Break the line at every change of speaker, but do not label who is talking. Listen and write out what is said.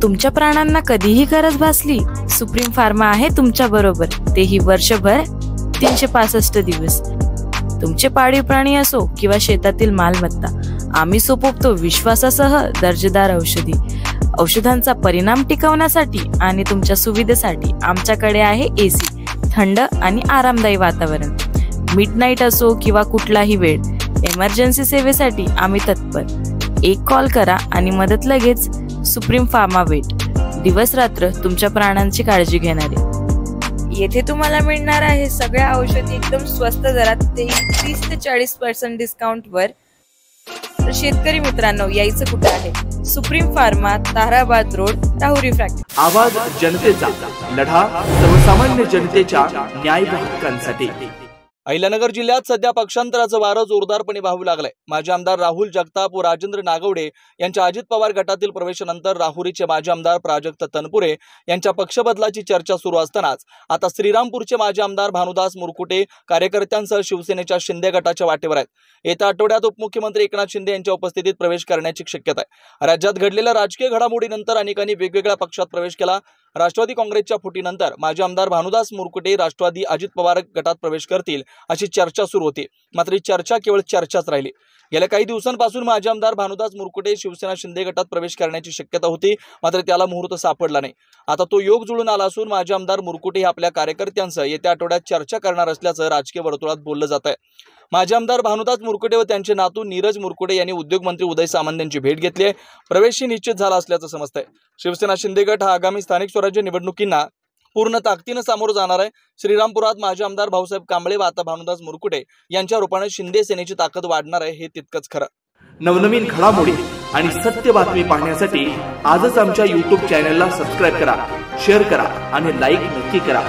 तुमच्या प्राणांना कधीही गरज भासली, सुप्रीम फार्मा आहे तुमच्या बरोबर, तेही वर्षभर 365 दिवस। तुमचे पाळीव प्राणी असो किंवा शेतातील मालमत्ता, आम्ही सोपवतो विश्वासासह दर्जेदार औषधी। औषधांचा परिणाम टिकवण्यासाठी आणि तुमच्या सुविधेसाठी आमच्याकडे आहे एसी, थंड आणि आरामदायी वातावरण। मिडनाईट असो किंवा कुठलाही वेळ, इमर्जन्सी सेवेसाठी आम्ही तत्पर। एक कॉल करा आणि मदत लगेच। सुप्रीम फार्मा वेट, दिवस रात्र तुमच्या प्राणांची काळजी घेणारे। येथे तुम्हाला मिळणार आहे सगळ्या औषधी एकदम स्वस्त दरात, ते 30 ते 40% डिस्काउंट वर। तर शेतकरी मित्रांनो, यायचं कुठे आहे? Supreme pharma, Tarabad road, Rahuri factory.
आवाज जनतेचा, लढा सर्वसामान्य जनतेच्या न्याय हक्कांसाठी।
अहिल्यानगर जिल्ह्यात सध्या पक्षांतराचं वारं जोरदारपणे वाहू लागलंय। माजी आमदार राहुल जगताप व राजेंद्र नागवडे यांच्या अजित पवार गटातील प्रवेशानंतर राहुरीचे माजी आमदार प्राजक्त तनपुरे यांच्या पक्षबदलाची चर्चा सुरू असतानाच आता श्रीरामपूरचे माजी आमदार भानुदास मुरकुटे कार्यकर्त्यांसह शिवसेनेच्या शिंदे गटाच्या वाटेवर आहेत। येत्या आठवड्यात उपमुख्यमंत्री एकनाथ शिंदे यांच्या उपस्थितीत प्रवेश करण्याची शक्यता आहे। राज्यात घडलेल्या राजकीय घडामोडीनंतर अनेकांनी वेगवेगळ्या पक्षात प्रवेश केला। राष्ट्रवादी काँग्रेसच्या फुटीनंतर माजी आमदार भानुदास मुरकुटे राष्ट्रवादी अजित पवार गटात प्रवेश करतील अशी चर्चा सुरू होती। मात्र ही चर्चा केवळ चर्चाच राहिली। गेल्या काही दिवसांपासून माजी आमदार भानुदास मुरकुटे शिवसेना शिंदे गटात प्रवेश करण्याची शक्यता होती, मात्र त्याला मुहूर्त सापडला नाही। आता तो योग जुळून आला असून माजी आमदार मुरकुटे हे आपल्या कार्यकर्त्यांसह येत्या आठवड्यात चर्चा करणार असल्याचं राजकीय वर्तुळात बोललं जात आहे। माजी आमदार भानुदास मुरकुटे व त्यांचे नातू नीरज मुरकुटे यांनी उद्योगमंत्री उदय सामंत यांची भेट घेतली आहे। प्रवेशही निश्चित झाला असल्याचं समजतंय। शिवसेना शिंदे गट हा आगामी स्थानिक स्वराज्य निवडणुकींना पूर्ण ताकदीनं सामोरं जाणार आहे। श्रीरामपुरात माजी आमदार भाऊसाहेब कांबळे व आता भानुदास मुरकुटे यांच्या रूपाने शिंदे सेनेची ताकद वाढणार आहे, हे तितकंच खरं।
नवनवीन घडामोडी आणि सत्य बातमी पाहण्यासाठी आजच आमच्या YouTube चॅनलला सबस्क्राइब करा, शेअर करा आणि लाईक नक्की करा।